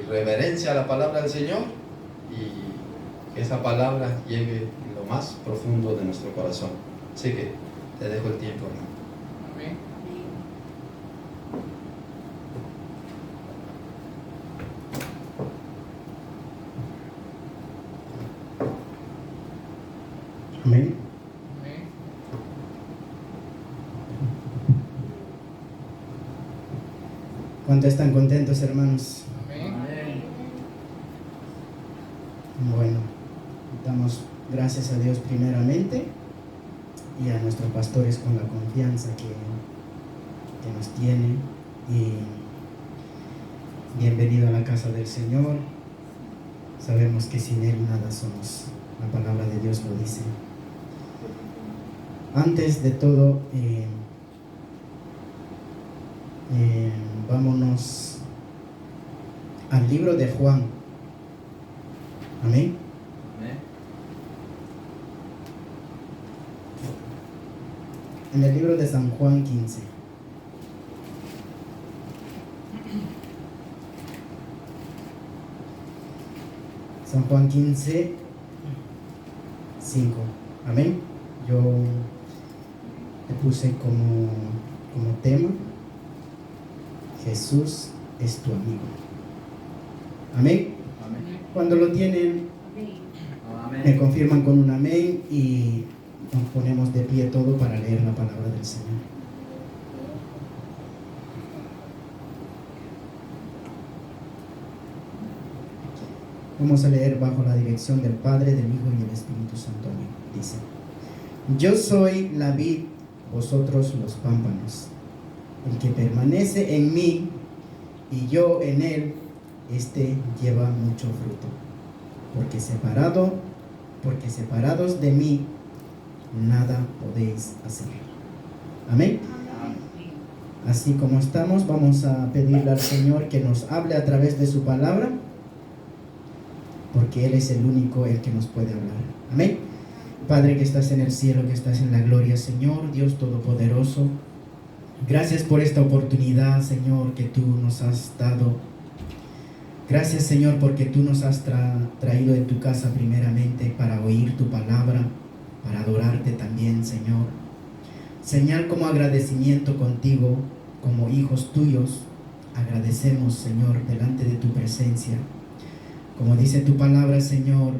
reverencia a la palabra del Señor y que esa palabra llegue a lo más profundo de nuestro corazón. Así que te dejo el tiempo, hermano. Amén. Amén. Amén. ¿Cuántos están contentos, hermanos? Amén. Bueno, damos gracias a Dios primeramente y a nuestros pastores con la confianza que nos tienen. Y bienvenido a la casa del Señor. Sabemos que sin Él nada somos. La palabra de Dios lo dice. Antes de todo, vámonos al libro de Juan. Amén. En el libro de San Juan 15. San Juan 15, 5. Amén. Yo le puse como tema: Jesús es tu amigo. Amén. Amén. Cuando lo tienen, me confirman con un amén y nos ponemos de pie todo para leer la palabra del Señor. Vamos a leer bajo la dirección del Padre, del Hijo y del Espíritu Santo. Amén. Dice: Yo soy la vid, vosotros los pámpanos. El que permanece en mí y yo en él, este lleva mucho fruto. Porque separados de mí, nada podéis hacer. Amén. Así como estamos, vamos a pedirle al Señor que nos hable a través de su palabra, porque Él es el único el que nos puede hablar. Amén. Padre que estás en el cielo, que estás en la gloria, Señor, Dios Todopoderoso, gracias por esta oportunidad, Señor, que tú nos has dado. Gracias, Señor, porque tú nos has traído de tu casa primeramente para oír tu palabra, para adorarte también, Señor. Señal como agradecimiento contigo, como hijos tuyos, agradecemos, Señor, delante de tu presencia. Como dice tu palabra, Señor,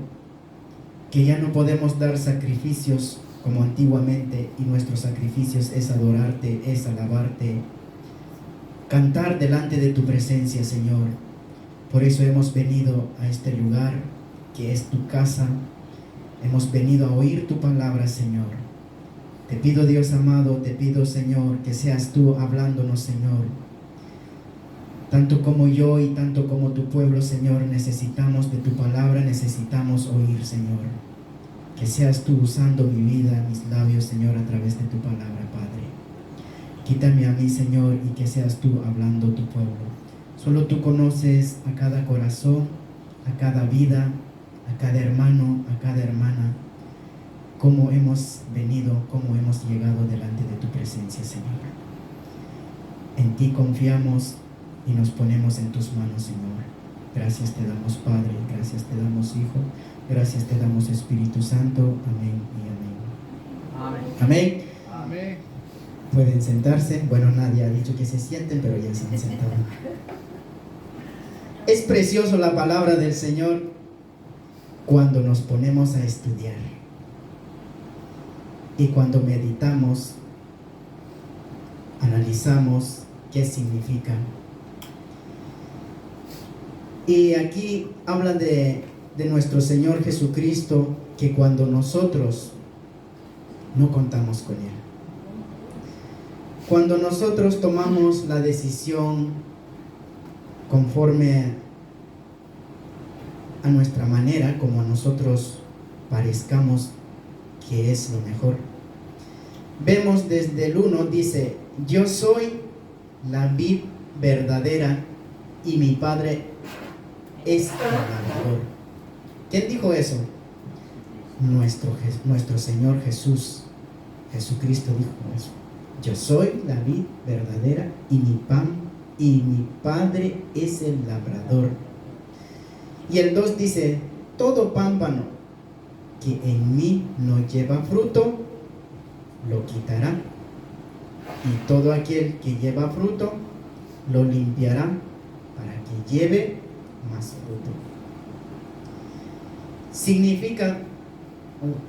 que ya no podemos dar sacrificios como antiguamente, y nuestros sacrificios es adorarte, es alabarte, cantar delante de tu presencia, Señor. Por eso hemos venido a este lugar, que es tu casa. Hemos venido a oír tu palabra, Señor. Te pido, Dios amado, te pido, Señor, que seas tú hablándonos, Señor. Tanto como yo y tanto como tu pueblo, Señor, necesitamos de tu palabra, necesitamos oír, Señor. Que seas tú usando mi vida, mis labios, Señor, a través de tu palabra, Padre. Quítame a mí, Señor, y que seas tú hablando a tu pueblo. Solo tú conoces a cada corazón, a cada vida, a cada hermano, a cada hermana, cómo hemos venido, cómo hemos llegado delante de tu presencia, Señor. En ti confiamos y nos ponemos en tus manos, Señor. Gracias te damos, Padre, gracias te damos, Hijo, gracias te damos, Espíritu Santo. Amén y amén. Amén. Amén. Amén. Pueden sentarse. Bueno, nadie ha dicho que se sienten, pero ya se han sentado. Es precioso la palabra del Señor cuando nos ponemos a estudiar y cuando meditamos, analizamos qué significa. Y aquí habla de nuestro Señor Jesucristo, que cuando nosotros no contamos con Él, cuando nosotros tomamos la decisión conforme a nuestra manera, como a nosotros parezcamos que es lo mejor. Vemos desde el 1, dice: yo soy la vid verdadera y mi Padre es el labrador. ¿Quién dijo eso? Nuestro Señor Jesucristo dijo eso. Yo soy la vid verdadera y mi Padre es el labrador. Y el 2 dice, todo pámpano que en mí no lleva fruto, lo quitará. Y todo aquel que lleva fruto, lo limpiará para que lleve más fruto. Significa,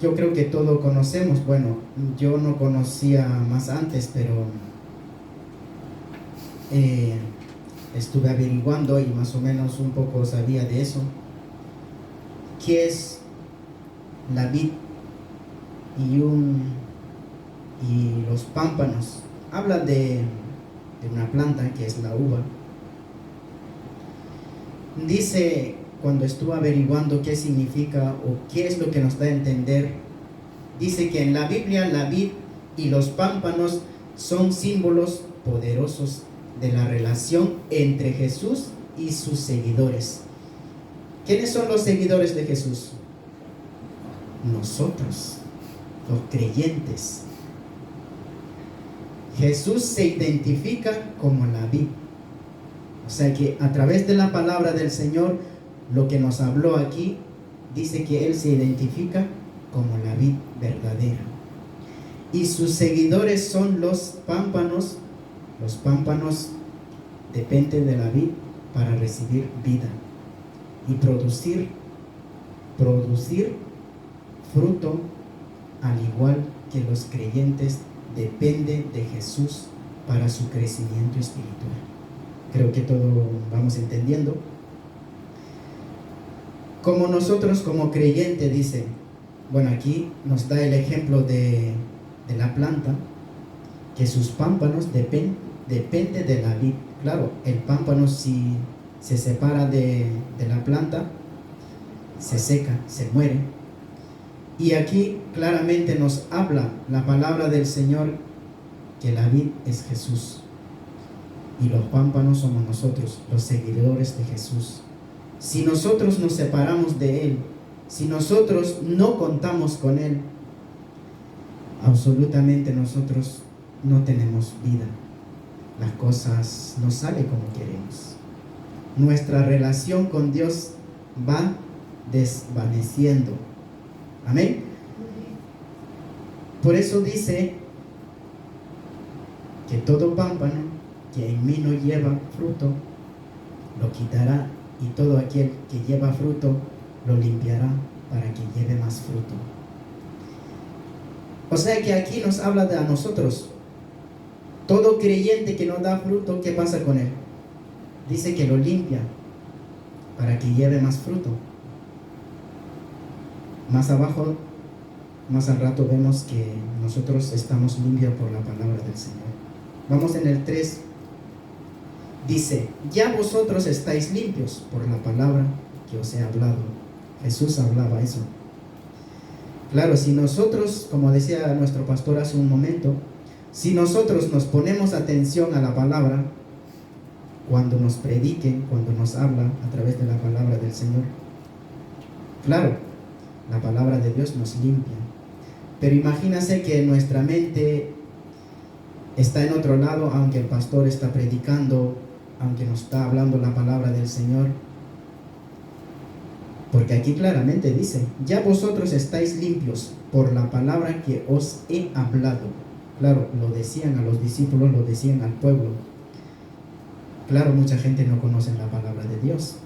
yo creo que todos conocemos, bueno, yo no conocía más antes, pero estuve averiguando y más o menos un poco sabía de eso. ¿Qué es la vid y los pámpanos? Habla de una planta que es la uva. Dice, cuando estuve averiguando qué significa o qué es lo que nos da a entender, dice que en la Biblia la vid y los pámpanos son símbolos poderosos de la relación entre Jesús y sus seguidores. ¿Quiénes son los seguidores de Jesús? Nosotros, los creyentes. Jesús se identifica como la vid. O sea que a través de la palabra del Señor, lo que nos habló aquí, dice que Él se identifica como la vid verdadera. Y sus seguidores son los pámpanos. Los pámpanos dependen de la vid para recibir vida y producir fruto, al igual que los creyentes dependen de Jesús para su crecimiento espiritual. Creo que todo vamos entendiendo. Como nosotros como creyentes, dice, bueno, aquí nos da el ejemplo de la planta, que sus pámpanos depende de la vid. Claro, el pámpano si se separa de la planta, se seca, se muere. Y aquí claramente nos habla la palabra del Señor que la vid es Jesús y los pámpanos somos nosotros, los seguidores de Jesús. Si nosotros nos separamos de Él, si nosotros no contamos con Él, absolutamente nosotros no tenemos vida. Las cosas no salen como queremos. Nuestra relación con Dios va desvaneciendo. Amén. Por eso dice que todo pámpano que en mí no lleva fruto, lo quitará, y todo aquel que lleva fruto, lo limpiará para que lleve más fruto. O sea que aquí nos habla de a nosotros. Todo creyente que no da fruto, ¿qué pasa con él? Dice que lo limpia para que lleve más fruto. Más abajo, más al rato vemos que nosotros estamos limpios por la palabra del Señor. Vamos en el 3. Dice, ya vosotros estáis limpios por la palabra que os he hablado. Jesús hablaba eso. Claro, si nosotros, como decía nuestro pastor hace un momento, si nosotros nos ponemos atención a la palabra, cuando nos prediquen, cuando nos habla a través de la palabra del Señor, claro, la palabra de Dios nos limpia. Pero imagínase que nuestra mente está en otro lado, aunque el pastor está predicando, aunque nos está hablando la palabra del Señor. Porque aquí claramente dice, ya vosotros estáis limpios por la palabra que os he hablado. Claro, lo decían a los discípulos, lo decían al pueblo. Claro, mucha gente no conoce la palabra de Dios.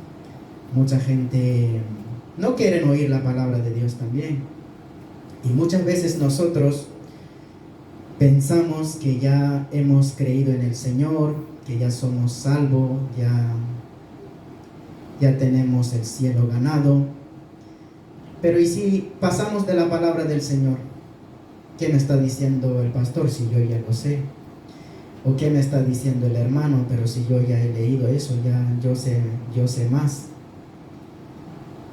Mucha gente no quiere oír la palabra de Dios también. Y muchas veces nosotros pensamos que ya hemos creído en el Señor, que ya somos salvos, ya tenemos el cielo ganado. Pero ¿y si pasamos de la palabra del Señor? ¿Qué me está diciendo el pastor si yo ya lo sé? ¿O qué me está diciendo el hermano? Pero si yo ya he leído eso, ya yo sé más.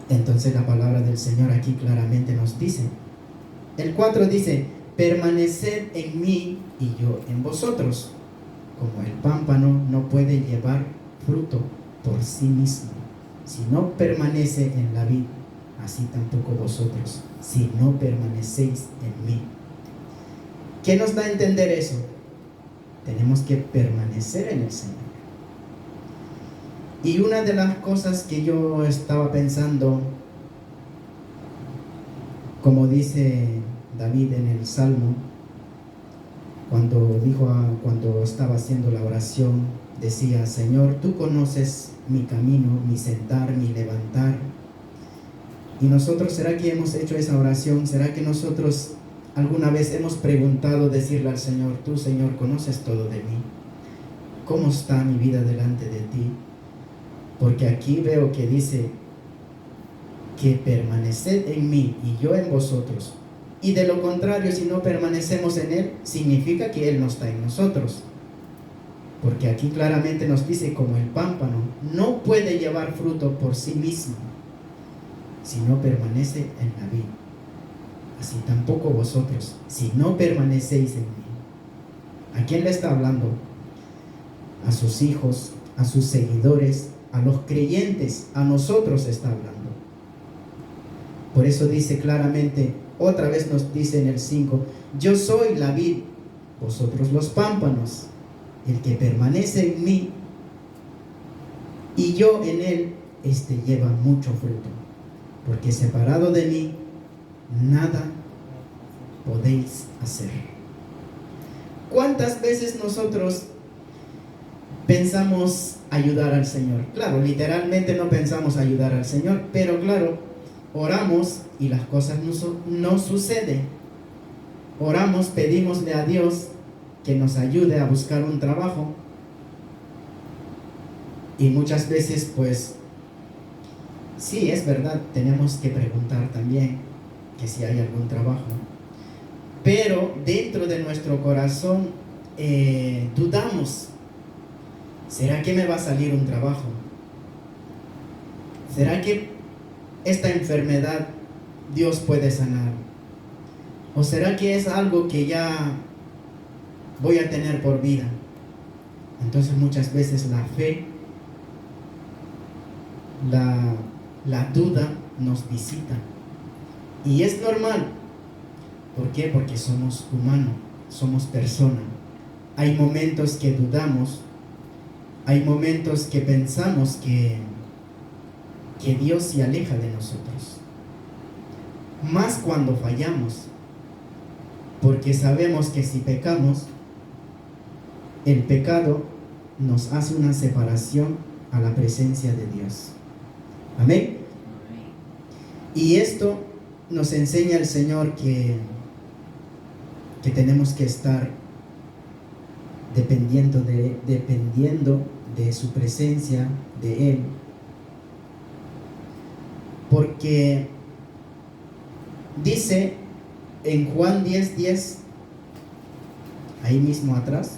Entonces la palabra del Señor aquí claramente nos dice. El 4 dice, permaneced en mí y yo en vosotros. Como el pámpano no puede llevar fruto por sí mismo, si no permanece en la vid, así tampoco vosotros, si no permanecéis en mí. ¿Qué nos da a entender eso? Tenemos que permanecer en el Señor. Y una de las cosas que yo estaba pensando, como dice David en el Salmo, cuando estaba haciendo la oración, decía: Señor, tú conoces mi camino, mi sentar, mi levantar. Y nosotros, ¿será que hemos hecho esa oración? ¿Será que nosotros alguna vez hemos preguntado, decirle al Señor: tú, Señor, conoces todo de mí? ¿Cómo está mi vida delante de ti? Porque aquí veo que dice que permaneced en mí y yo en vosotros. Y de lo contrario, si no permanecemos en Él, significa que Él no está en nosotros. Porque aquí claramente nos dice, como el pámpano no puede llevar fruto por sí mismo si no permanece en la vid, así tampoco vosotros, si no permanecéis en mí. ¿A quién le está hablando? A sus hijos, a sus seguidores, a los creyentes, a nosotros está hablando. Por eso dice claramente, otra vez nos dice en el 5, yo soy la vid, vosotros los pámpanos. El que permanece en mí y yo en él, este lleva mucho fruto, porque separado de mí nada podéis hacer. ¿Cuántas veces nosotros pensamos ayudar al Señor? Claro, literalmente no pensamos ayudar al Señor, pero claro, oramos y las cosas no suceden. Oramos, pedimosle a Dios que nos ayude a buscar un trabajo, y muchas veces pues sí, es verdad, tenemos que preguntar también que si hay algún trabajo, pero dentro de nuestro corazón dudamos: ¿será que me va a salir un trabajo? ¿Será que esta enfermedad Dios puede sanar? ¿O será que es algo que ya voy a tener por vida? Entonces muchas veces la fe, la duda nos visita, y es normal. ¿Por qué? Porque somos humanos, somos personas. Hay momentos que dudamos, hay momentos que pensamos que Dios se aleja de nosotros, más cuando fallamos, porque sabemos que si pecamos, el pecado nos hace una separación a la presencia de Dios. Amén. Y esto nos enseña el Señor que tenemos que estar dependiendo de su presencia, de Él. Porque dice en Juan 10:10, ahí mismo atrás,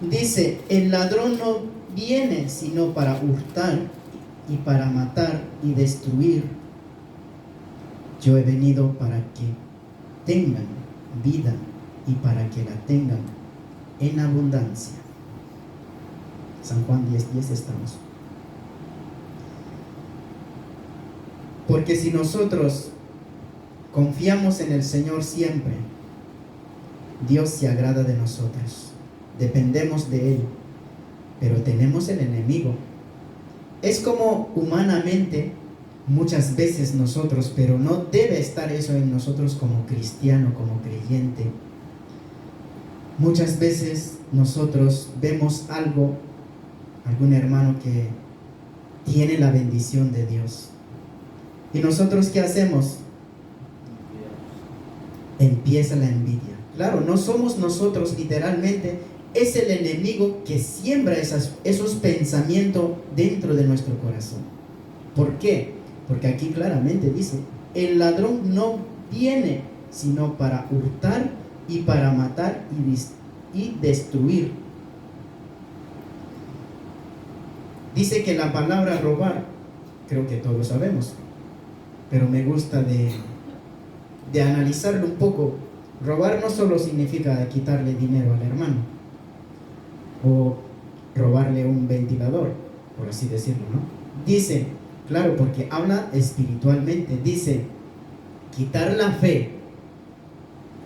dice: el ladrón no viene sino para hurtar y para matar y destruir. Yo he venido para que tengan vida y para que la tengan en abundancia. San Juan 10:10 estamos. Porque si nosotros confiamos en el Señor siempre, Dios se agrada de nosotros. Dependemos de Él, pero tenemos el enemigo. Es como humanamente muchas veces nosotros, pero no debe estar eso en nosotros como cristiano, como creyente. Muchas veces nosotros vemos algún hermano que tiene la bendición de Dios, y nosotros ¿qué hacemos? Empieza la envidia. Claro, no somos nosotros literalmente, es el enemigo que siembra esos pensamientos dentro de nuestro corazón. ¿Por qué? Porque aquí claramente dice: el ladrón no viene sino para hurtar y para matar y destruir. Dice que la palabra robar, creo que todos sabemos, pero me gusta de analizarlo un poco. Robar no solo significa quitarle dinero al hermano o robarle un ventilador, por así decirlo, ¿no? Dice, claro, porque habla espiritualmente, dice: quitar la fe,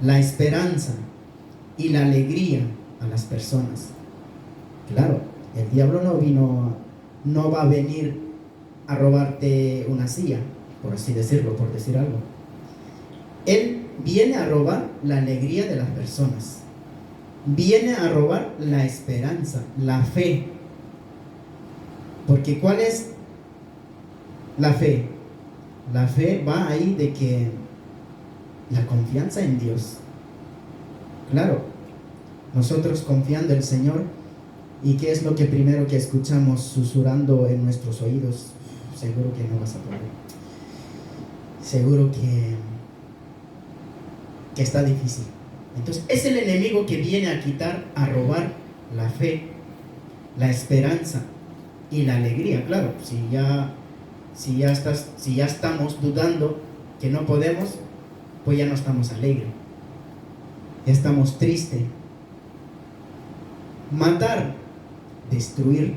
la esperanza y la alegría a las personas. Claro, el diablo no va a venir a robarte una silla, por así decirlo, por decir algo. Él viene a robar la alegría de las personas. Viene a robar la esperanza, la fe. Porque ¿cuál es la fe? La fe va ahí de que la confianza en Dios. Claro, nosotros confiando en el Señor, ¿y qué es lo que primero que escuchamos susurrando en nuestros oídos? Seguro que no vas a poder. Seguro que está difícil. Entonces es el enemigo que viene a quitar, a robar la fe, la esperanza y la alegría. Claro, si ya estamos dudando que no podemos, pues ya no estamos alegres, ya estamos tristes. Matar, destruir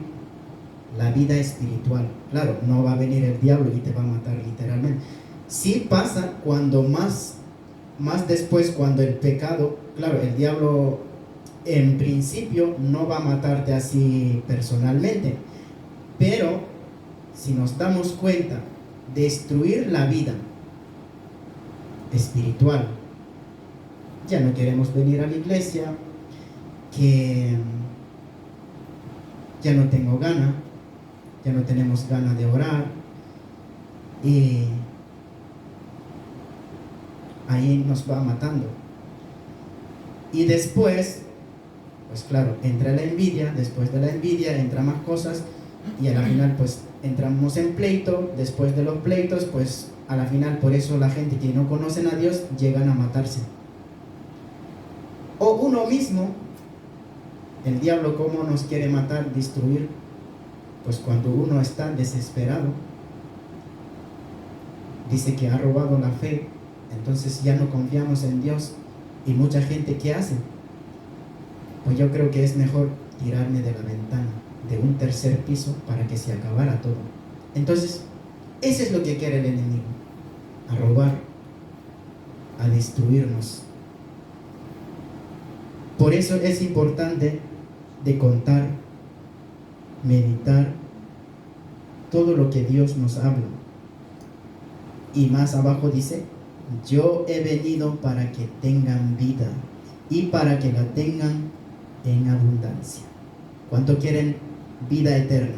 la vida espiritual. Claro, no va a venir el diablo y te va a matar literalmente. Sí pasa cuando más después, cuando el pecado, claro, el diablo en principio no va a matarte así personalmente, pero si nos damos cuenta, destruir la vida espiritual, ya no queremos venir a la iglesia, que ya no tengo gana, ya no tenemos ganas de orar, y ahí nos va matando. Y después, pues claro, entra la envidia, después de la envidia entra más cosas, y a la final pues entramos en pleito. Después de los pleitos, pues a la final, por eso la gente que no conocen a Dios llegan a matarse. O uno mismo, el diablo cómo nos quiere matar, destruir, pues cuando uno está desesperado, dice que ha robado la fe, entonces ya no confiamos en Dios. Y mucha gente, ¿qué hace? Pues yo creo que es mejor tirarme de la ventana de un tercer piso para que se acabara todo. Entonces, eso es lo que quiere el enemigo, a robar, a destruirnos. Por eso es importante de contar, meditar todo lo que Dios nos habla. Y más abajo dice: yo he venido para que tengan vida y para que la tengan en abundancia. ¿Cuánto quieren vida eterna?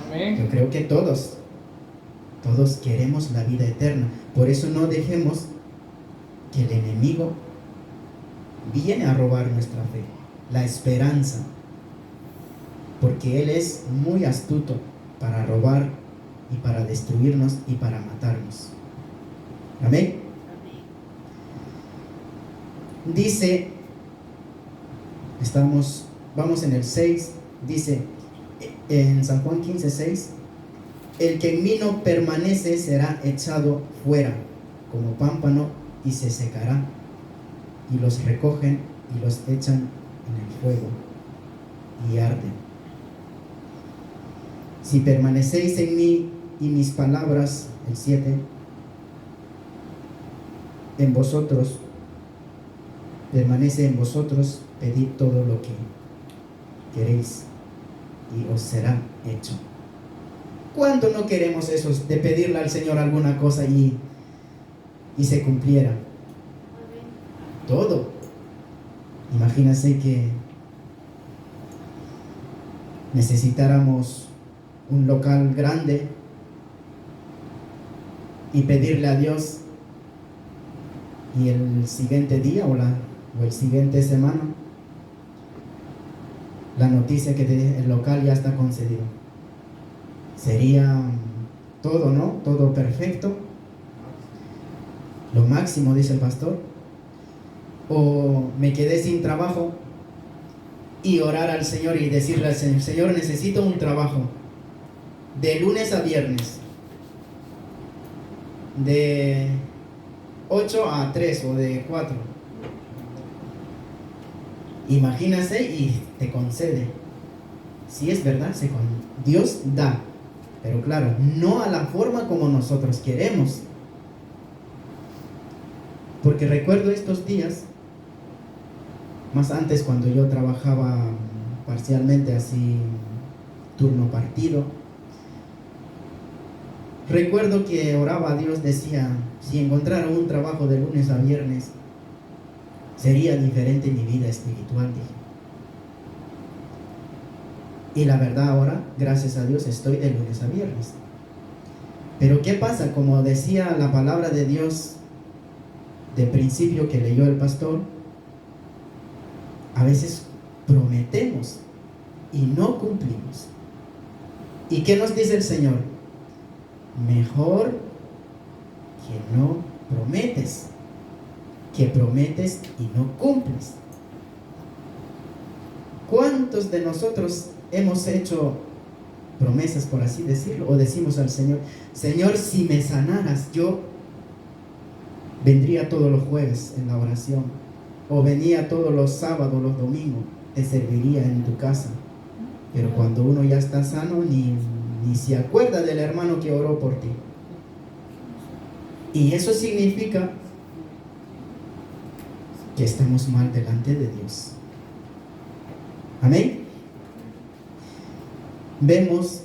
Amén. Yo creo que todos queremos la vida eterna. Por eso no dejemos que el enemigo viene a robar nuestra fe, la esperanza, porque él es muy astuto para robar y para destruirnos y para matarnos. Amén. Dice, vamos en el 6, dice en San Juan 15:6, el que en mí no permanece será echado fuera como pámpano y se secará, y los recogen y los echan en el fuego y arden. Si permanecéis en mí y mis palabras, el 7, en vosotros, permanece en vosotros, pedid todo lo que queréis y os será hecho. ¿Cuánto no queremos eso, de pedirle al Señor alguna cosa y se cumpliera? Todo. Imagínense que necesitáramos un local grande y pedirle a Dios, y el siguiente día o el siguiente semana la noticia que el local ya está concedido. Sería todo, ¿no? Todo perfecto, lo máximo, dice el pastor. O me quedé sin trabajo y orar al Señor y decirle al Señor: Señor, necesito un trabajo de lunes a viernes, de 8 a 3 o de 4. Imagínase y te concede. Si es verdad, Dios da, pero claro, no a la forma como nosotros queremos. Porque recuerdo estos días más antes cuando yo trabajaba parcialmente así, turno partido, recuerdo que oraba a Dios, decía, si encontrara un trabajo de lunes a viernes, sería diferente mi vida espiritual, dije. Y la verdad ahora, gracias a Dios, estoy de lunes a viernes. Pero ¿qué pasa? Como decía la palabra de Dios de principio que leyó el pastor, a veces prometemos y no cumplimos. ¿Y qué nos dice el Señor? Mejor que no prometes, que prometes y no cumples. ¿Cuántos de nosotros hemos hecho promesas, por así decirlo, o decimos al Señor, Señor, si me sanaras, yo vendría todos los jueves en la oración, o venía todos los sábados, los domingos, te serviría en tu casa? Pero cuando uno ya está sano, ni se acuerda del hermano que oró por ti. Y eso significa que estamos mal delante de Dios. Amén. Vemos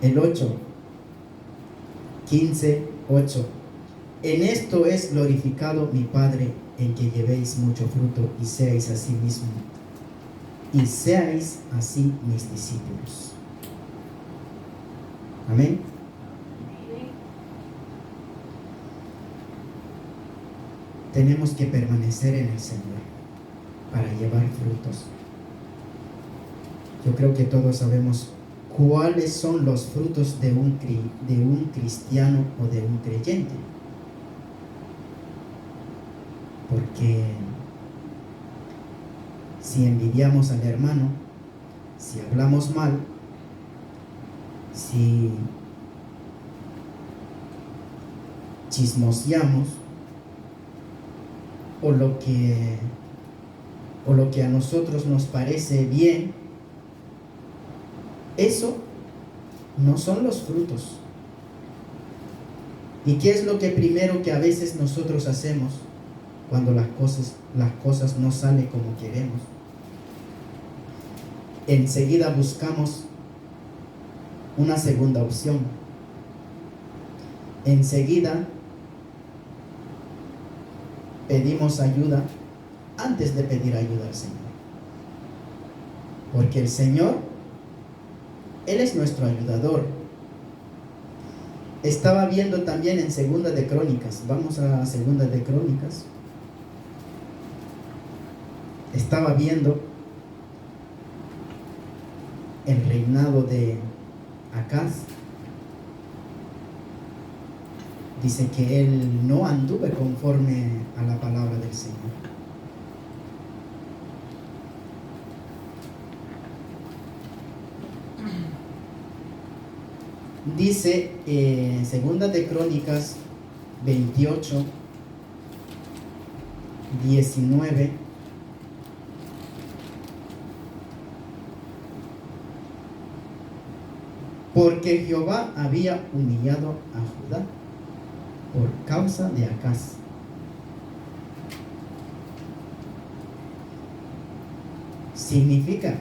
el 8, 15:8. En esto es glorificado mi Padre, en que llevéis mucho fruto y seáis así mis discípulos. Amén. Tenemos que permanecer en el Señor para llevar frutos. Yo creo que todos sabemos cuáles son los frutos de un cristiano o de un creyente. Porque si envidiamos al hermano, si hablamos mal, si chismoseamos, o lo que a nosotros nos parece bien, eso no son los frutos. ¿Y qué es lo que primero que a veces nosotros hacemos cuando las cosas no salen como queremos? Enseguida buscamos una segunda opción. Enseguida pedimos ayuda antes de pedir ayuda al Señor. Porque el Señor, Él es nuestro ayudador. Estaba viendo también en Segunda de Crónicas. Vamos a Segunda de Crónicas. Estaba viendo el reinado de Acaz. Dice que él no anduvo conforme a la palabra del Señor. Dice Segunda de Crónicas 28, 19. Porque Jehová había humillado a Judá por causa de Acaz. Significa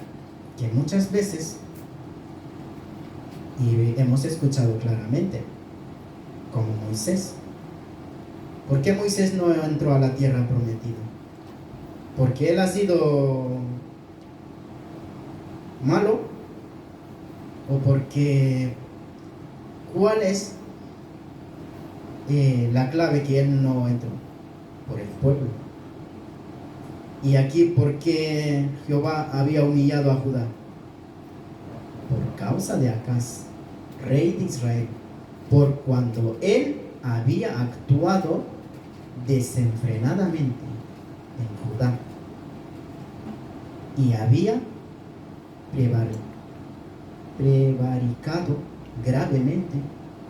que muchas veces, y hemos escuchado claramente, como Moisés. ¿Por qué Moisés no entró a la tierra prometida? ¿Porque él ha sido malo? ¿O porque cuál es la clave que él no entró? Por el pueblo. Y aquí, ¿por qué Jehová había humillado a Judá? Por causa de Acaz, rey de Israel, por cuanto él había actuado desenfrenadamente en Judá y había prevaricado gravemente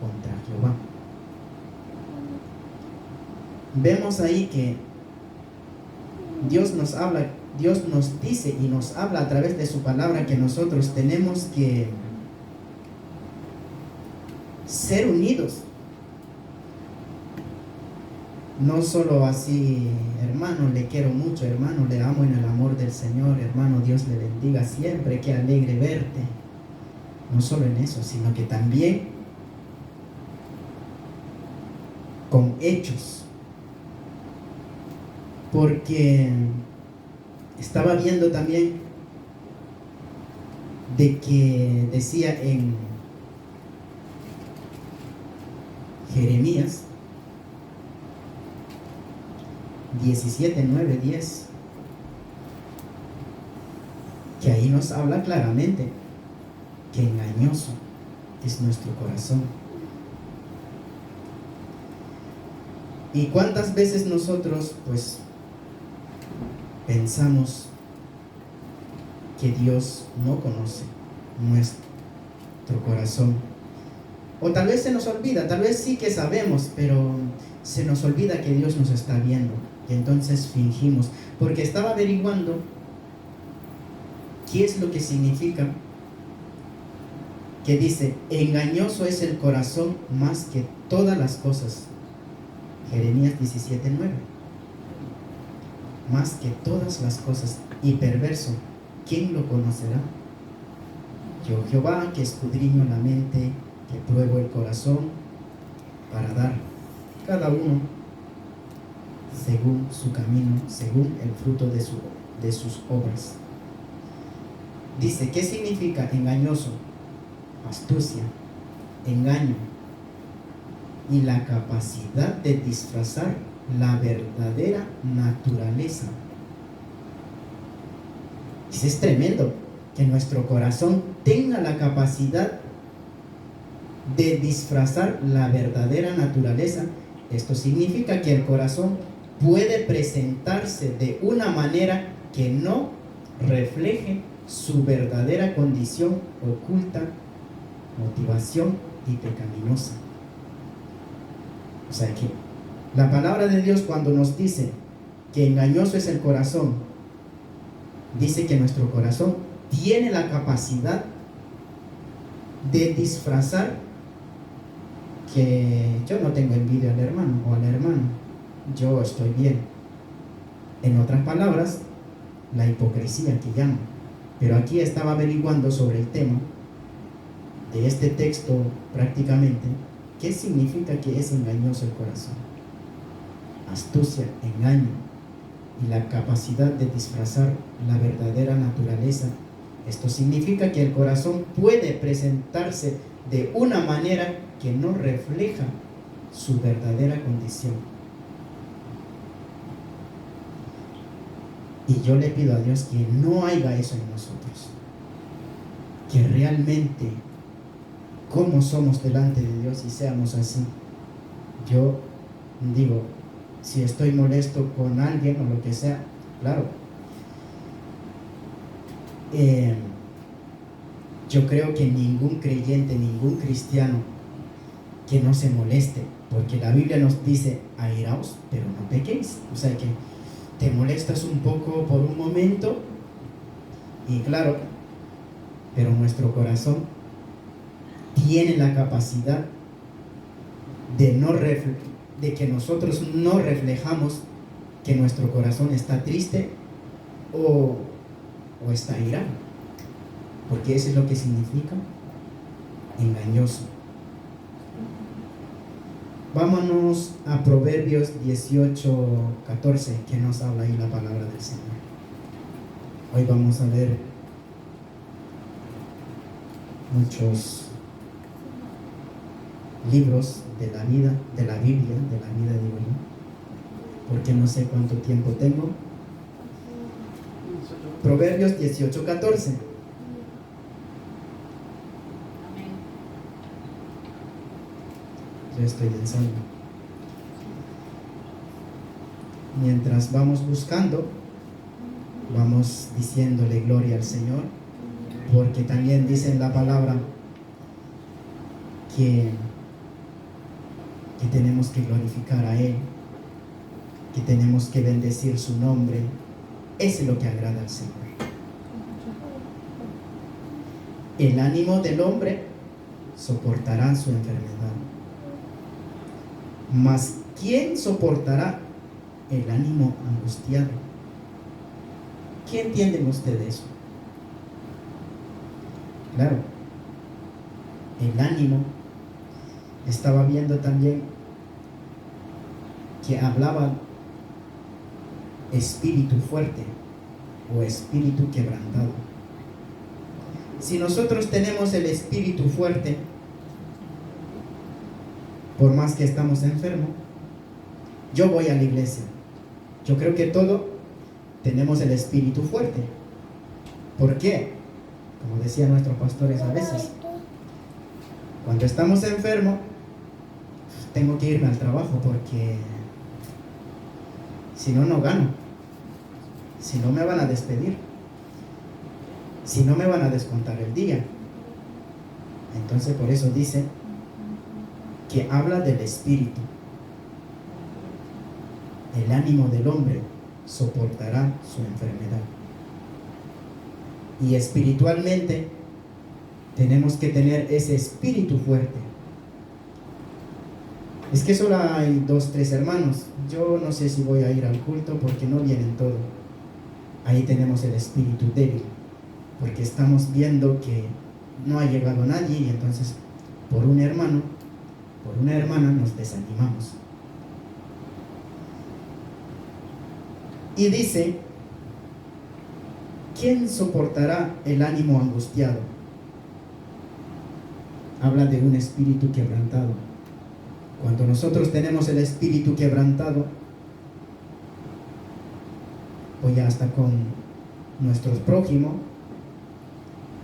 contra Jehová. Vemos ahí que Dios nos habla, Dios nos dice y nos habla a través de su palabra que nosotros tenemos que ser unidos. no solo así, hermano, le quiero mucho, hermano, le amo en el amor del Señor, hermano, Dios le bendiga siempre, qué alegre verte. No solo en eso, sino que también con hechos. Porque estaba viendo también de que decía en Jeremías 17, 9, 10, que ahí nos habla claramente que engañoso es nuestro corazón. ¿Y cuántas veces nosotros pues pensamos que Dios no conoce nuestro corazón? O tal vez se nos olvida, tal vez sí que sabemos, pero se nos olvida que Dios nos está viendo. Y entonces fingimos, porque estaba averiguando qué es lo que significa que dice, engañoso es el corazón más que todas las cosas. Jeremías 17:9. Más que todas las cosas, y perverso, ¿quién lo conocerá? Yo, Jehová, que escudriño la mente, que pruebo el corazón, para dar cada uno según su camino, según el fruto de sus obras. Dice, ¿qué significa engañoso? Astucia, engaño y la capacidad de disfrazar la verdadera naturaleza. Es tremendo que nuestro corazón tenga la capacidad de disfrazar la verdadera naturaleza. Esto significa que el corazón puede presentarse de una manera que no refleje su verdadera condición oculta, motivación y pecaminosa. O sea que la palabra de Dios, cuando nos dice que engañoso es el corazón, dice que nuestro corazón tiene la capacidad de disfrazar que yo no tengo envidia al hermano o a la hermana, yo estoy bien. En otras palabras, la hipocresía que llaman. Pero aquí estaba averiguando sobre el tema de este texto prácticamente, ¿qué significa que es engañoso el corazón? Astucia, engaño y la capacidad de disfrazar la verdadera naturaleza. Esto significa que el corazón puede presentarse de una manera que no refleja su verdadera condición. Y yo le pido a Dios que no haya eso en nosotros, que realmente como somos delante de Dios y seamos así. Yo digo, si estoy molesto con alguien o lo que sea, claro, yo creo que ningún creyente, ningún cristiano que no se moleste, porque la Biblia nos dice airaos, pero no pequéis. O sea que te molestas un poco por un momento y claro, pero nuestro corazón tiene la capacidad de que nosotros no reflejamos que nuestro corazón está triste o está irado, porque eso es lo que significa engañoso. Vámonos a Proverbios 18:14, que nos habla ahí la palabra del Señor. Hoy vamos a ver muchos libros de la vida, de la Biblia, de la vida, digo yo, porque no sé cuánto tiempo tengo. Proverbios 18:14. Yo estoy pensando. Mientras vamos buscando, vamos diciéndole gloria al Señor, porque también dice en la palabra que tenemos que glorificar a Él, que tenemos que bendecir su nombre. Eso es lo que agrada al Señor. El ánimo del hombre soportará su enfermedad, mas ¿quién soportará el ánimo angustiado? ¿Qué entienden ustedes eso? Claro, el ánimo, estaba viendo también que hablaba espíritu fuerte o espíritu quebrantado. Si nosotros tenemos el espíritu fuerte, por más que estamos enfermos, yo voy a la iglesia. Yo creo que todos tenemos el espíritu fuerte. ¿Por qué? Como decían nuestros pastores a veces, cuando estamos enfermos, tengo que irme al trabajo porque si no, no gano. Si no, me van a despedir. Si no, me van a descontar el día. Entonces, por eso dice que habla del espíritu. El ánimo del hombre soportará su enfermedad. Y espiritualmente tenemos que tener ese espíritu fuerte. Es que solo hay 2, 3 hermanos. Yo no sé si voy a ir al culto porque no vienen todos. Ahí tenemos el espíritu débil, porque estamos viendo que no ha llegado nadie y entonces por un hermano, por una hermana nos desanimamos. Y dice, ¿quién soportará el ánimo angustiado? Habla de un espíritu quebrantado. Cuando nosotros tenemos el espíritu quebrantado, pues ya hasta con nuestros prójimos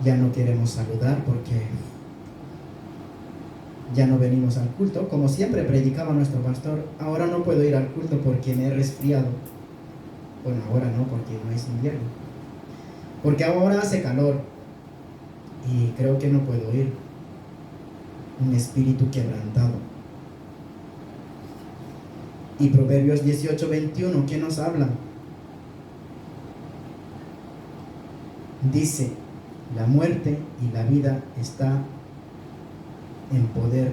ya no queremos saludar porque ya no venimos al culto. Como siempre predicaba nuestro pastor, ahora no puedo ir al culto porque me he resfriado. Bueno, ahora no, porque no es invierno. Porque ahora hace calor y creo que no puedo ir. Un espíritu quebrantado. Y Proverbios 18:21, ¿qué nos habla? Dice, la muerte y la vida está en poder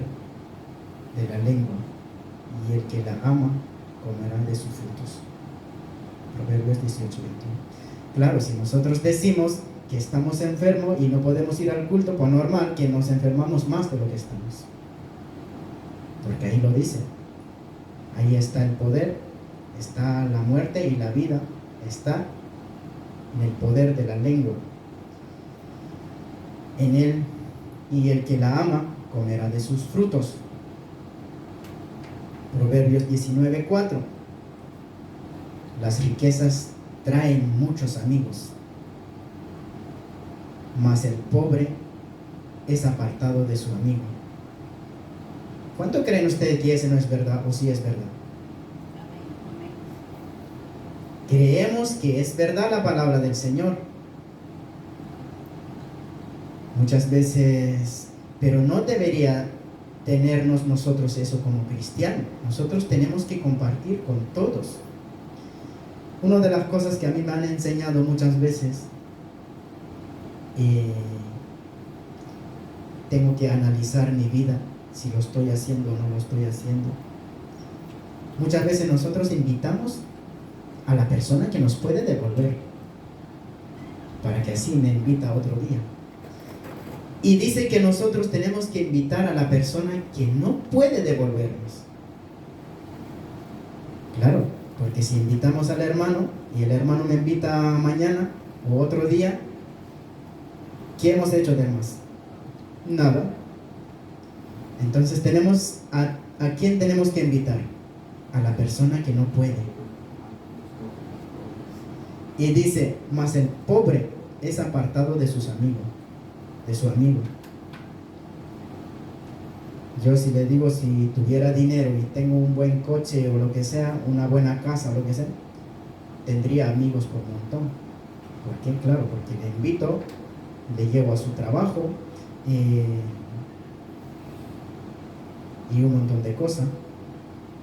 de la lengua, y el que la ama comerá de sus frutos. Proverbios 18:21. Claro, si nosotros decimos que estamos enfermos y no podemos ir al culto, pues normal que nos enfermamos más de lo que estamos. Porque ahí lo dice. Ahí está el poder, está la muerte y la vida, está en el poder de la lengua. En él, y el que la ama comerá de sus frutos. Proverbios 19:4. Las riquezas traen muchos amigos, mas el pobre es apartado de su amigo. ¿Cuánto creen ustedes que ese no es verdad o sí es verdad? Creemos que es verdad la palabra del Señor. Muchas veces, pero no debería tenernos nosotros eso como cristianos. Nosotros tenemos que compartir con todos. Una de las cosas que a mí me han enseñado muchas veces, tengo que analizar mi vida, si lo estoy haciendo o no lo estoy haciendo. Muchas veces nosotros invitamos a la persona que nos puede devolver, para que así me invita otro día. Y dice que nosotros tenemos que invitar a la persona que no puede devolvernos. Claro, porque si invitamos al hermano y el hermano me invita mañana o otro día, ¿qué hemos hecho de más? Nada. Entonces tenemos ¿a quién tenemos que invitar? A la persona que no puede. Y dice, mas el pobre es apartado de sus amigos, de su amigo. Yo si le digo, si tuviera dinero y tengo un buen coche o lo que sea, una buena casa o lo que sea, tendría amigos por montón. ¿Por qué? Claro, porque le invito, le llevo a su trabajo y un montón de cosas.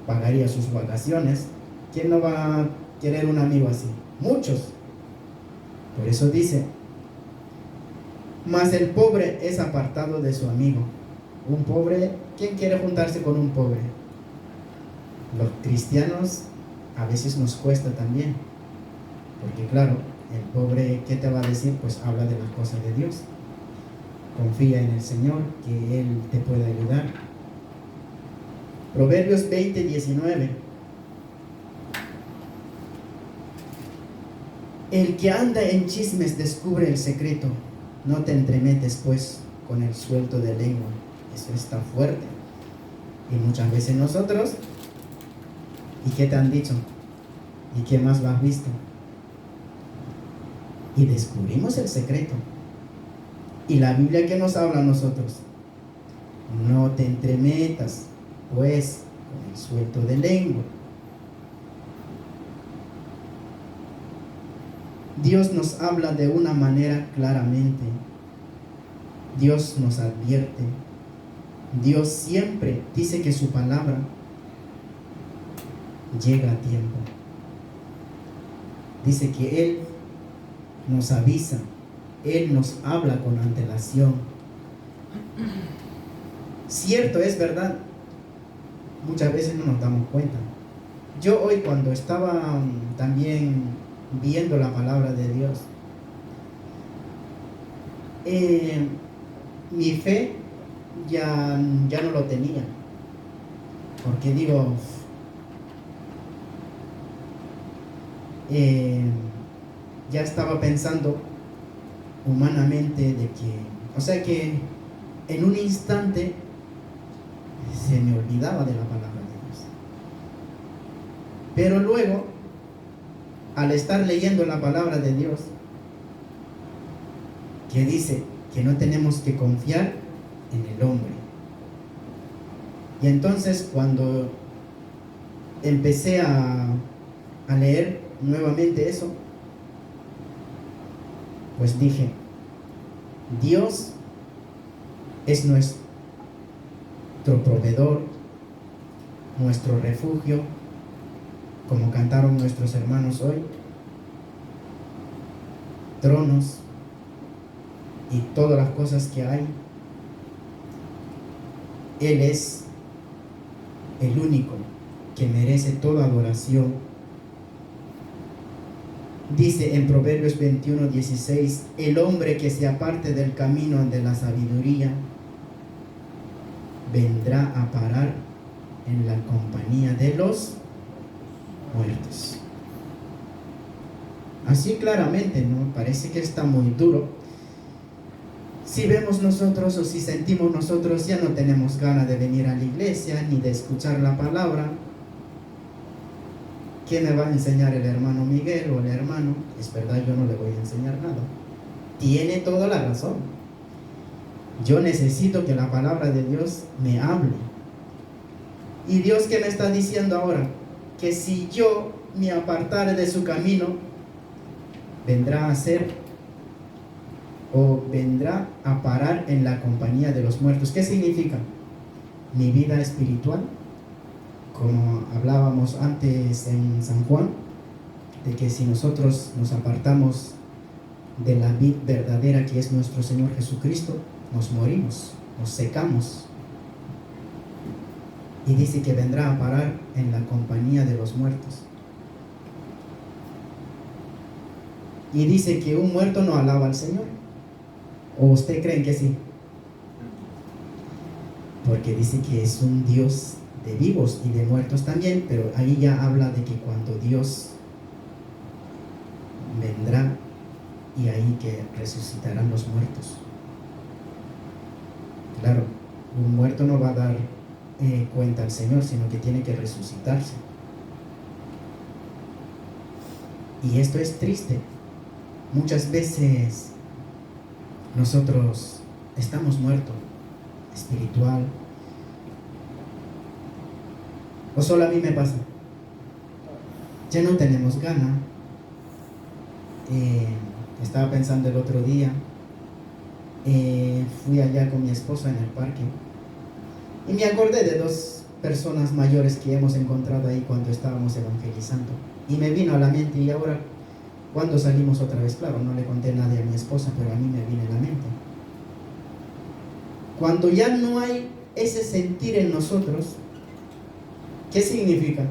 Pagaría sus vacaciones. ¿Quién no va a querer un amigo así? Muchos. Por eso dice, mas el pobre es apartado de su amigo. Un pobre, ¿quién quiere juntarse con un pobre? Los cristianos a veces nos cuesta también, porque claro, el pobre, ¿qué te va a decir? Pues habla de las cosas de Dios. Confía en el Señor, que Él te puede ayudar. Proverbios 20:19. El que anda en chismes descubre el secreto. No te entremetes pues con el suelto de lengua. Eso está fuerte. Y muchas veces nosotros, ¿y qué te han dicho? ¿Y qué más lo has visto? Y descubrimos el secreto. Y la Biblia, ¿qué nos habla a nosotros? No te entremetas pues con el suelto de lengua. Dios nos habla de una manera claramente. Dios nos advierte. Dios siempre dice que su palabra llega a tiempo. Dice que Él nos avisa, Él nos habla con antelación. Cierto, es verdad, muchas veces no nos damos cuenta. Yo hoy, cuando estaba también viendo la palabra de Dios, mi fe ya no lo tenía, porque digo, ya estaba pensando humanamente de que, o sea que en un instante se me olvidaba de la palabra de Dios. Pero luego, al estar leyendo la palabra de Dios, que dice que no tenemos que confiar en el hombre. Y entonces, cuando empecé a leer nuevamente eso, pues dije, Dios es nuestro proveedor, nuestro refugio, como cantaron nuestros hermanos hoy, tronos y todas las cosas que hay. Él es el único que merece toda adoración. Dice en Proverbios 21:16, el hombre que se aparte del camino de la sabiduría vendrá a parar en la compañía de los muertos. Así claramente, ¿no? Parece que está muy duro. Si vemos nosotros o si sentimos nosotros, ya no tenemos ganas de venir a la iglesia ni de escuchar la palabra. ¿Qué me va a enseñar el hermano Miguel o el hermano? Es verdad, yo no le voy a enseñar nada. Tiene toda la razón. Yo necesito que la palabra de Dios me hable. ¿Y Dios qué me está diciendo ahora? Que si yo me apartare de su camino, vendrá a ser o vendrá a parar en la compañía de los muertos. ¿Qué significa? Mi vida espiritual, como hablábamos antes en San Juan, de que si nosotros nos apartamos de la vida verdadera que es nuestro Señor Jesucristo, nos morimos, nos secamos. Y dice que vendrá a parar en la compañía de los muertos. Y dice que un muerto no alaba al Señor. ¿O usted creen que sí? Porque dice que es un Dios de vivos y de muertos también, pero ahí ya habla de que cuando Dios vendrá y ahí que resucitarán los muertos. Claro, un muerto no va a dar cuenta al Señor, sino que tiene que resucitarse. Y esto es triste. Muchas veces nosotros estamos muertos, espiritual. O solo a mí me pasa. Ya no tenemos gana. Estaba pensando el otro día. Fui allá con mi esposa en el parque. Y me acordé de dos personas mayores que hemos encontrado ahí cuando estábamos evangelizando. Y me vino a la mente, y ahora, cuando salimos otra vez, claro, no le conté nada a mi esposa, pero a mí me viene a la mente. Cuando ya no hay ese sentir en nosotros, ¿Qué significa?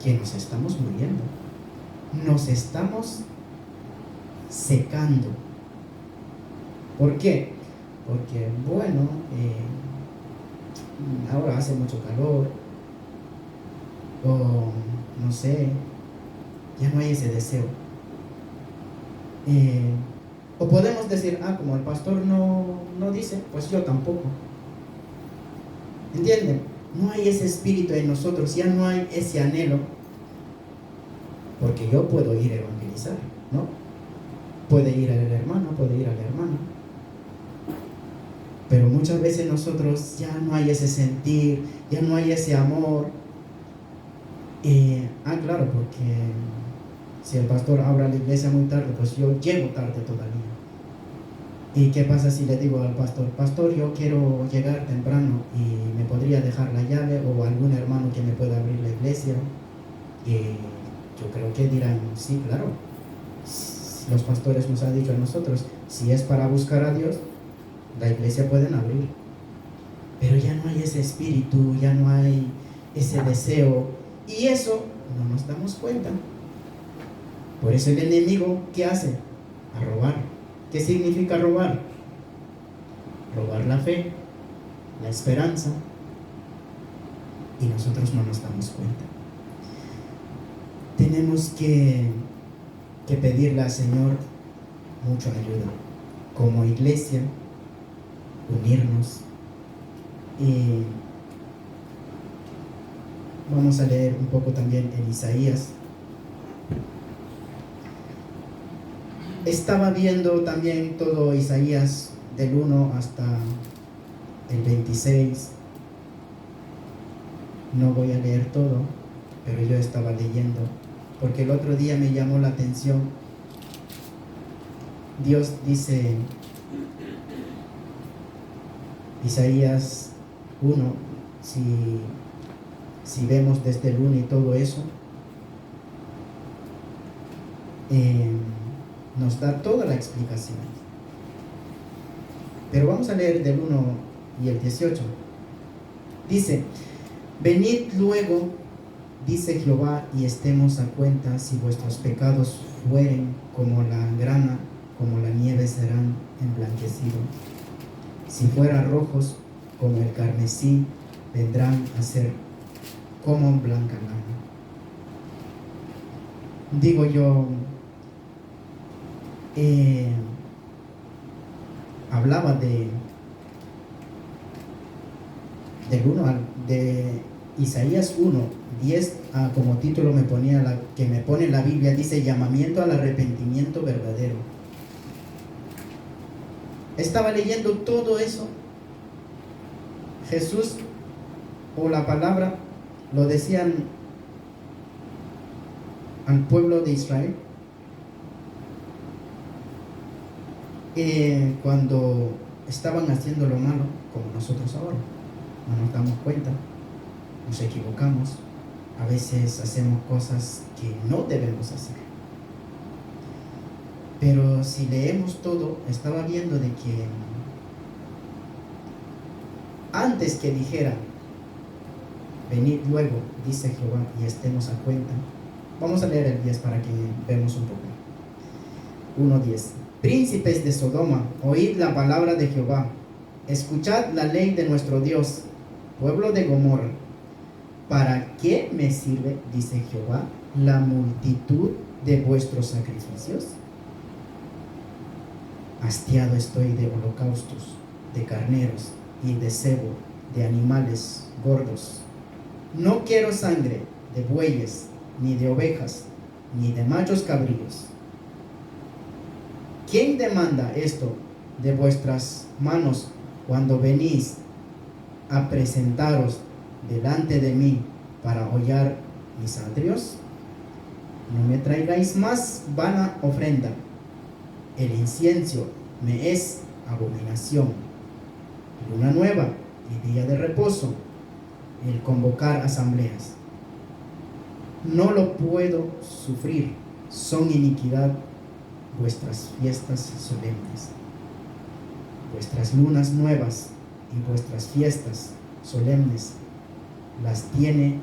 Que nos estamos muriendo, nos estamos secando. ¿Por qué? Porque, bueno, ahora hace mucho calor, o no sé, ya no hay ese deseo. O podemos decir, como el pastor no dice, pues yo tampoco. ¿Entienden? No hay ese espíritu en nosotros, ya no hay ese anhelo, porque yo puedo ir a evangelizar, ¿no? Puede ir el hermano, puede ir a la hermana, pero muchas veces nosotros ya no hay ese sentir, ya no hay ese amor. Claro, porque si el pastor abre la iglesia muy tarde, pues yo llego tarde todavía. ¿Y qué pasa si le digo al pastor, pastor, yo quiero llegar temprano y me podría dejar la llave, o algún hermano que me pueda abrir la iglesia? Yo creo que dirán, sí, claro. Los pastores nos han dicho a nosotros, si es para buscar a Dios, la iglesia pueden abrir. Pero ya no hay ese espíritu, ya no hay ese deseo, y eso no nos damos cuenta. Por eso el enemigo, ¿qué hace? A robar. ¿Qué significa robar? Robar la fe, la esperanza, y nosotros no nos damos cuenta. Tenemos que pedirle al Señor mucha ayuda, como iglesia, unirnos. Y vamos a leer un poco también en Isaías. Estaba viendo también todo Isaías del 1 hasta el 26. No voy a leer todo, pero yo estaba leyendo, porque el otro día me llamó la atención. Dios dice, Isaías 1, si vemos desde el 1 y todo eso, nos da toda la explicación. Pero vamos a leer del 1 y el 18. Dice, venid luego, dice Jehová, y estemos a cuenta. Si vuestros pecados fueren como la grana, como la nieve serán emblanquecidos. Si fueran rojos como el carmesí, vendrán a ser como blanca lana. Digo yo, hablaba de Isaías 1, 10, como título me ponía que me pone la Biblia, dice llamamiento al arrepentimiento verdadero. Estaba leyendo todo eso. Jesús o la palabra lo decían al pueblo de Israel. Cuando estaban haciendo lo malo, como nosotros ahora, no nos damos cuenta, nos equivocamos, a veces hacemos cosas que no debemos hacer. Pero si leemos todo, estaba viendo de que antes que dijera venid luego, dice Jehová, y estemos a cuenta, vamos a leer el 10 para que veamos un poco. 1:10. Príncipes de Sodoma, oíd la palabra de Jehová, escuchad la ley de nuestro Dios. Pueblo de Gomorra, ¿para qué me sirve, dice Jehová, la multitud de vuestros sacrificios? Hastiado estoy de holocaustos, de carneros y de cebo, de animales gordos. No quiero sangre de bueyes, ni de ovejas, ni de machos cabríos. ¿Quién demanda esto de vuestras manos cuando venís a presentaros delante de mí para hollar mis atrios? No me traigáis más vana ofrenda. El incienso me es abominación. Luna nueva y día de reposo, el convocar asambleas. No lo puedo sufrir, son iniquidad vuestras fiestas solemnes, vuestras lunas nuevas y vuestras fiestas solemnes. las tiene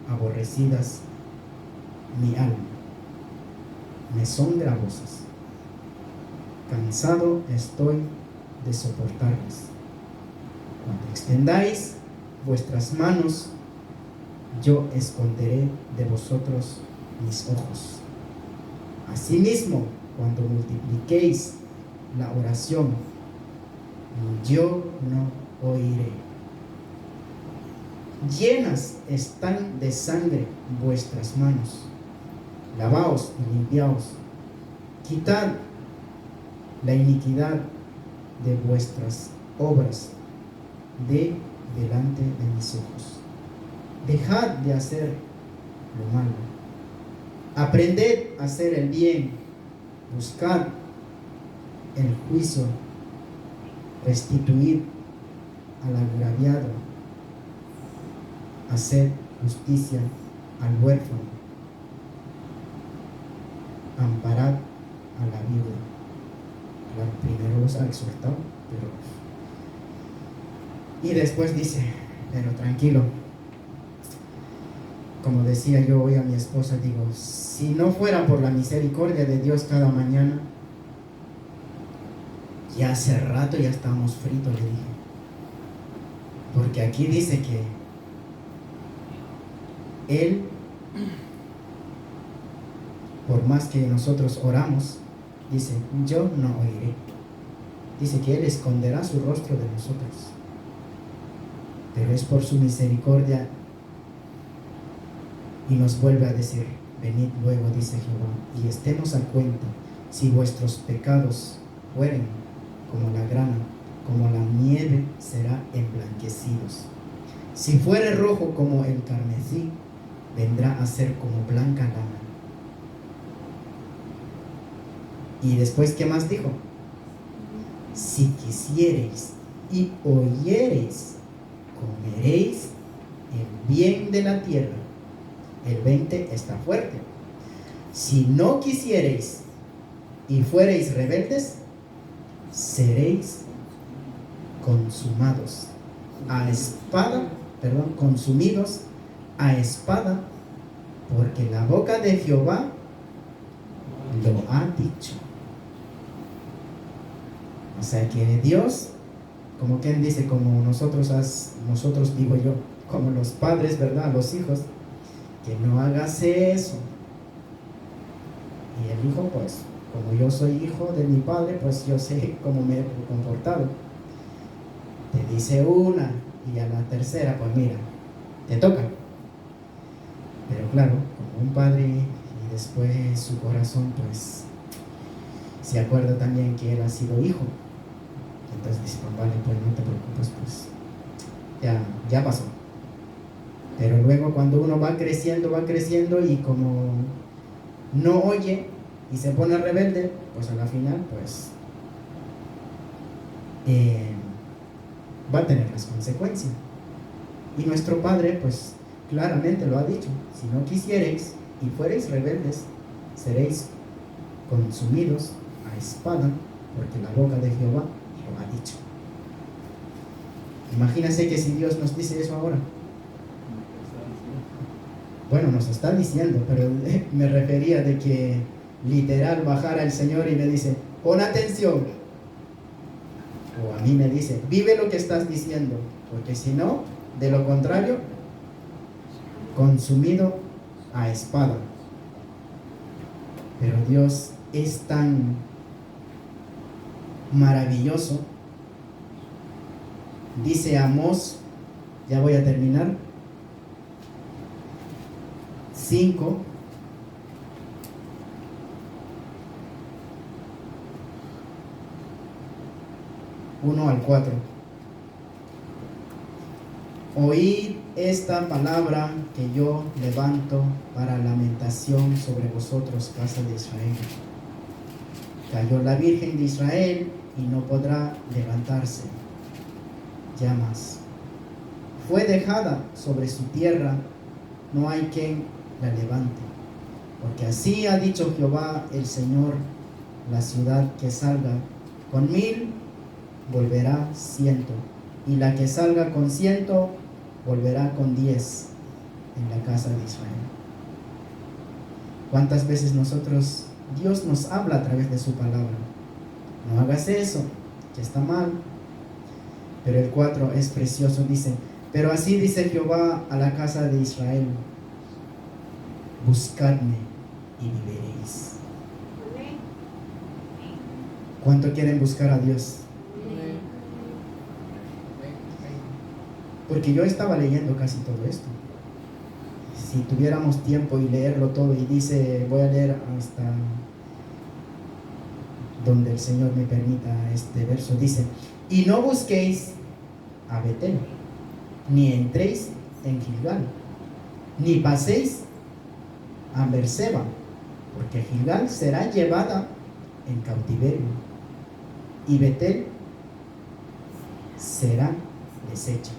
aborrecidas mi alma. Me son gravosas. Cansado estoy de soportarlas. Cuando extendáis vuestras manos, yo esconderé de vosotros mis ojos. Asimismo, cuando multipliquéis la oración, yo no oiré. Llenas están de sangre vuestras manos. Lavaos y limpiaos. Quitad la iniquidad de vuestras obras de delante de mis ojos. Dejad de hacer lo malo. Aprended a hacer el bien. Buscad el juicio. Restituid al agraviado. Haced justicia al huérfano. Amparad a la viuda. Claro, primero los ha exhortado, y después dice, pero tranquilo. Como decía yo hoy a mi esposa, digo, si no fuera por la misericordia de Dios cada mañana, ya hace rato ya estábamos fritos, le dije. Porque aquí dice que Él, por más que nosotros oramos, dice, yo no oiré. Dice que Él esconderá su rostro de nosotros. Pero es por su misericordia. Y nos vuelve a decir, venid luego, dice Jehová, y estemos a cuenta, si vuestros pecados fueren como la grana, como la nieve, será emblanquecidos. Si fuere rojo como el carmesí, vendrá a ser como blanca lana. Y después, ¿qué más dijo? Si quisiereis y oyereis, comeréis el bien de la tierra. El 20 está fuerte. Si no quisiereis y fuereis rebeldes, seréis consumidos a espada, porque la boca de Jehová lo ha dicho. O sea que Dios, como quien dice, como nosotros digo yo, como los padres, ¿verdad? Los hijos, que no hagas eso. Y el hijo, pues, como yo soy hijo de mi padre, pues yo sé cómo me he comportado. Te dice una y a la tercera, pues mira, te toca. Pero claro, como un padre, y después su corazón, pues, se acuerda también que él ha sido hijo. Entonces dice, pues vale, pues no te preocupes, pues ya pasó. Pero luego cuando uno va creciendo y como no oye y se pone rebelde, pues a la final, pues va a tener las consecuencias. Y nuestro Padre, pues claramente lo ha dicho: si no quisiereis y fuereis rebeldes, seréis consumidos a espada, porque la boca de Jehová lo ha dicho. Imagínense que si Dios nos dice eso ahora. Bueno, nos está diciendo, pero me refería de que literal bajara el Señor y me dice, pon atención. O a mí me dice, vive lo que estás diciendo, porque si no, de lo contrario, consumido a espada. Pero Dios es tan maravilloso. Dice Amós, ya voy a terminar, 5, uno al 4. Oíd esta palabra que yo levanto para lamentación sobre vosotros, casa de Israel. Cayó la Virgen de Israel y no podrá levantarse ya más. Fue dejada sobre su tierra, no hay quien la levante. Porque así ha dicho Jehová el Señor: la ciudad que salga con 1000 volverá 100, y la que salga con 100 volverá con 10 en la casa de Israel. ¿Cuántas veces Dios nos habla a través de su palabra? No hagas eso, que está mal. Pero el 4 es precioso, dice: pero así dice Jehová a la casa de Israel: buscadme y viviréis. ¿Cuánto quieren buscar a Dios? Porque yo estaba leyendo casi todo esto. Si tuviéramos tiempo y leerlo todo, y dice, voy a leer hasta donde el Señor me permita este verso, dice: y no busquéis a Betel, ni entréis en Gilgal, ni paséis a Beerseba, porque Gilgal será llevada en cautiverio, y Betel será deshecha.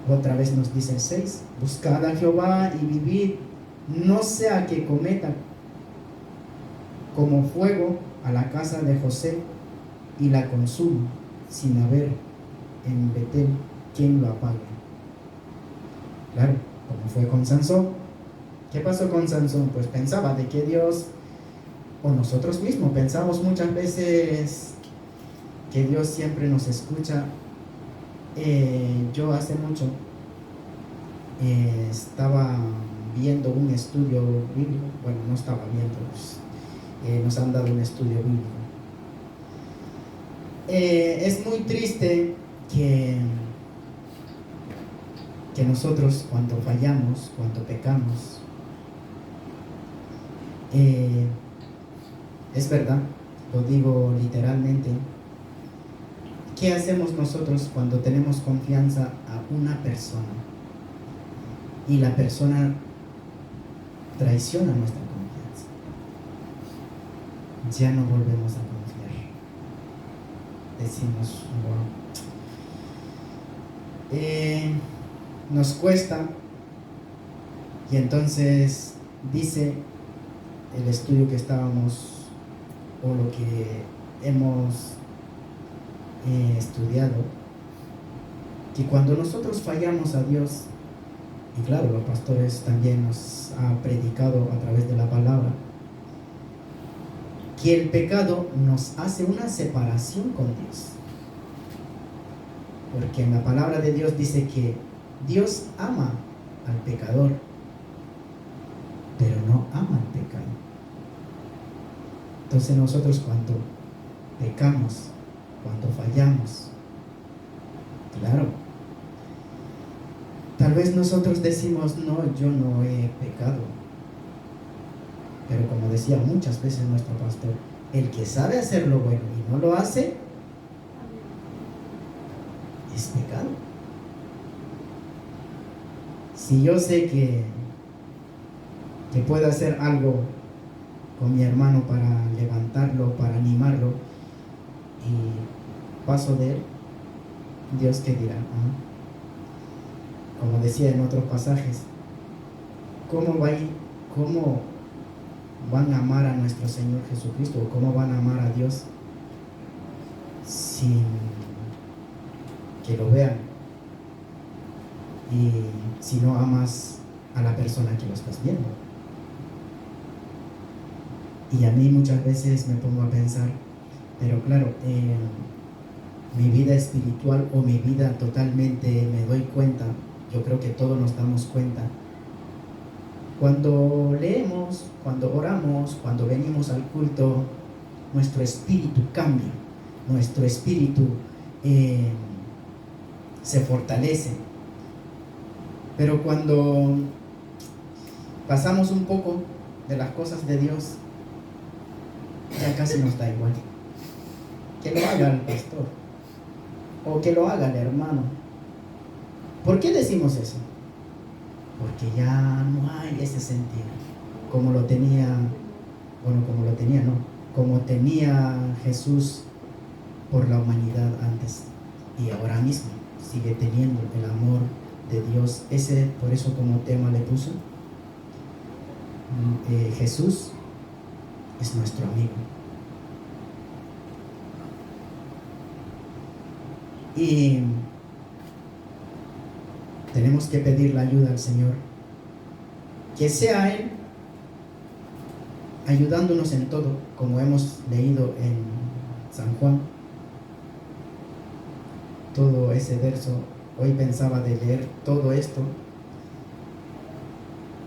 Otra vez nos dice el 6: buscad a Jehová y vivid, no sea que cometa como fuego a la casa de José y la consuma, sin haber en Betel quien lo apague. Claro, como fue con Sansón. ¿Qué pasó con Sansón? Pues pensaba de que Dios, o nosotros mismos pensamos muchas veces que Dios siempre nos escucha. Yo hace mucho estaba viendo un estudio bíblico. Bueno, no estaba viendo, pues, nos han dado un estudio bíblico. Es muy triste que nosotros, cuando fallamos, cuando pecamos, es verdad, lo digo literalmente. ¿Qué hacemos nosotros cuando tenemos confianza a una persona y la persona traiciona nuestra confianza? Ya no volvemos a confiar. Decimos, wow. Nos cuesta, y entonces dice el estudio que estábamos, o lo que hemos estudiado, que cuando nosotros fallamos a Dios, y claro, los pastores también nos han predicado a través de la palabra, que el pecado nos hace una separación con Dios. Porque en la palabra de Dios dice que Dios ama al pecador, pero no ama al pecado. Entonces nosotros, cuando pecamos, cuando fallamos, claro, tal vez nosotros decimos, no, yo no he pecado. Pero como decía muchas veces nuestro pastor, el que sabe hacer lo bueno y no lo hace, es pecado. Si yo sé que puedo hacer algo con mi hermano para levantarlo, para animarlo, y paso de él, Dios qué dirá. Como decía en otros pasajes, ¿cómo van a amar a nuestro Señor Jesucristo? ¿O cómo van a amar a Dios sin que lo vean? Y si no amas a la persona que lo estás viendo. Y a mí muchas veces me pongo a pensar, pero claro, mi vida espiritual, o mi vida totalmente, me doy cuenta, yo creo que todos nos damos cuenta, cuando leemos, cuando oramos, cuando venimos al culto, nuestro espíritu cambia, nuestro espíritu se fortalece. Pero cuando pasamos un poco de las cosas de Dios, ya casi nos da igual. Que lo haga el pastor, o que lo haga el hermano. ¿Por qué decimos eso? Porque ya no hay ese sentir como lo tenía, como tenía Jesús por la humanidad antes, y ahora mismo sigue teniendo el amor de Dios. Por eso como tema le puso, Jesús es nuestro amigo. Y tenemos que pedir la ayuda al Señor. Que sea Él ayudándonos en todo, como hemos leído en San Juan. Todo ese verso, hoy pensaba de leer todo esto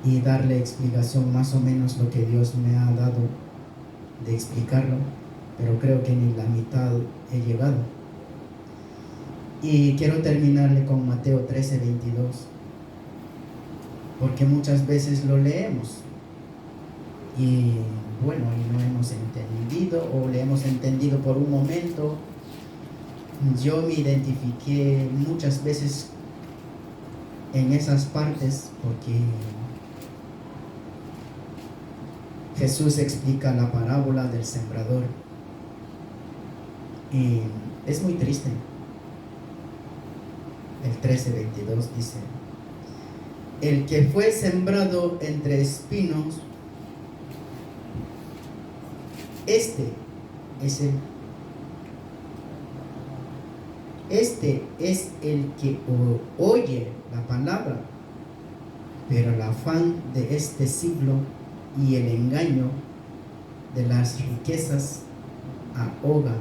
y darle explicación más o menos lo que Dios me ha dado de explicarlo, pero creo que ni la mitad he llegado. Y quiero terminarle con Mateo 13:22, porque muchas veces lo leemos y bueno, y no hemos entendido, o le hemos entendido por un momento. Yo me identifiqué muchas veces en esas partes porque Jesús explica la parábola del sembrador y es muy triste. El 13:22 dice: el que fue sembrado entre espinos, este es el que oye la palabra, pero el afán de este siglo y el engaño de las riquezas ahogan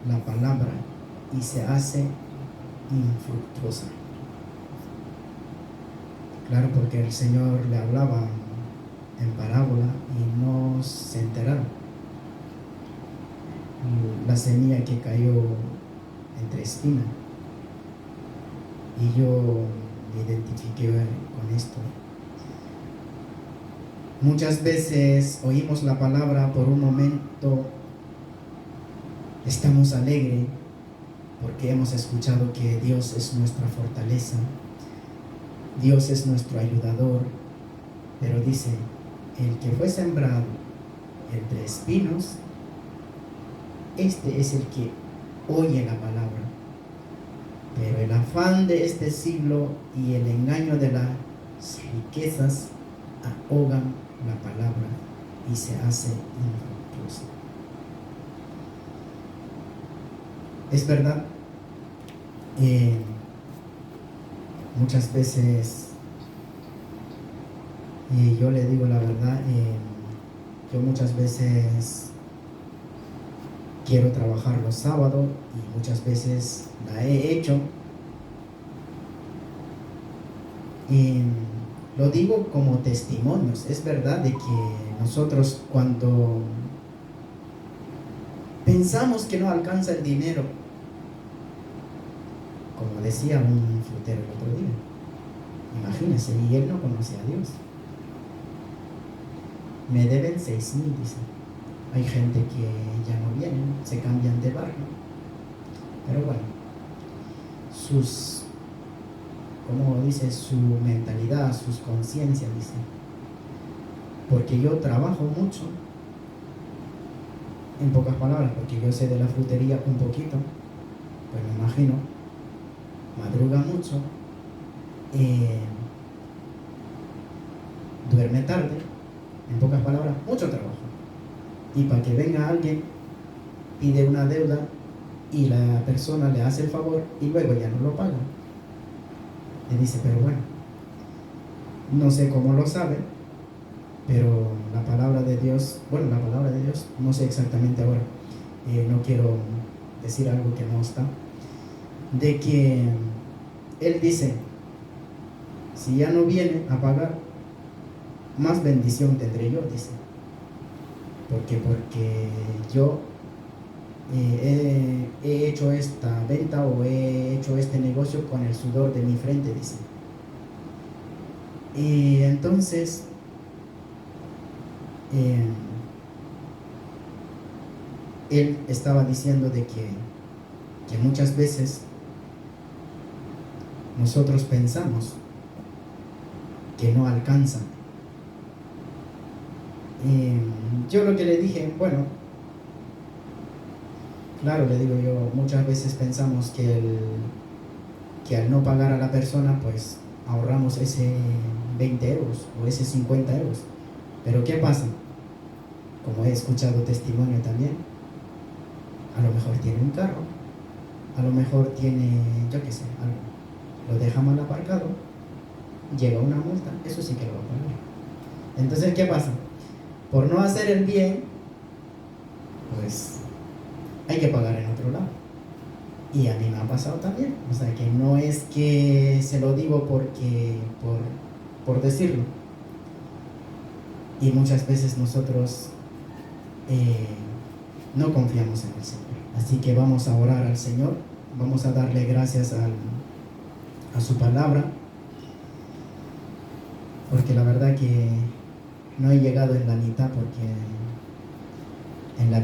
la palabra y se hace infructuosa. Claro, porque el Señor le hablaba en parábola y no se enteraron. La semilla que cayó entre espinas, y yo me identifiqué con esto. Muchas veces oímos la palabra, por un momento estamos alegres porque hemos escuchado que Dios es nuestra fortaleza, Dios es nuestro ayudador, pero dice: el que fue sembrado entre espinos, este es el que oye la palabra, pero el afán de este siglo y el engaño de las riquezas ahogan la palabra y se hace infructuosa. Es verdad, muchas veces, yo le digo la verdad, yo muchas veces quiero trabajar los sábados y muchas veces la he hecho. Lo digo como testimonios. Es verdad de que nosotros, cuando pensamos que no alcanza el dinero, como decía un frutero el otro día, imagínense, y él no conocía a Dios. Me deben 6,000, dice. Hay gente que ya no vienen, se cambian de barrio. Pero bueno, como dice, su mentalidad, sus conciencias, dice. Porque yo trabajo mucho, en pocas palabras, porque yo sé de la frutería un poquito, pues me imagino, madruga mucho, duerme tarde, en pocas palabras, mucho trabajo. Y para que venga alguien, pide una deuda y la persona le hace el favor y luego ya no lo paga. Le dice: pero bueno, no sé cómo lo sabe, pero la palabra de Dios, no sé exactamente ahora, no quiero decir algo que no está, de que él dice: si ya no viene a pagar, más bendición tendré yo, dice. Porque yo he hecho esta venta o he hecho este negocio con el sudor de mi frente, dice. Y entonces él estaba diciendo de que muchas veces nosotros pensamos que no alcanza. Yo lo que le dije, bueno, claro, le digo yo, muchas veces pensamos que al no pagar a la persona, pues ahorramos ese 20 euros o ese 50 euros. Pero ¿qué pasa? Como he escuchado testimonio también, a lo mejor tiene un carro, a lo mejor tiene, yo qué sé, algo. lo deja mal aparcado, llega una multa, eso sí que lo va a pagar. Entonces, ¿qué pasa? Por no hacer el bien, pues hay que pagar en otro lado. Y a mí me ha pasado también. O sea, que no es que se lo digo porque por decirlo. Y muchas veces nosotros no confiamos en el Señor. Así que vamos a orar al Señor. Vamos a darle gracias a su palabra. Porque la verdad que no he llegado en la mitad porque en la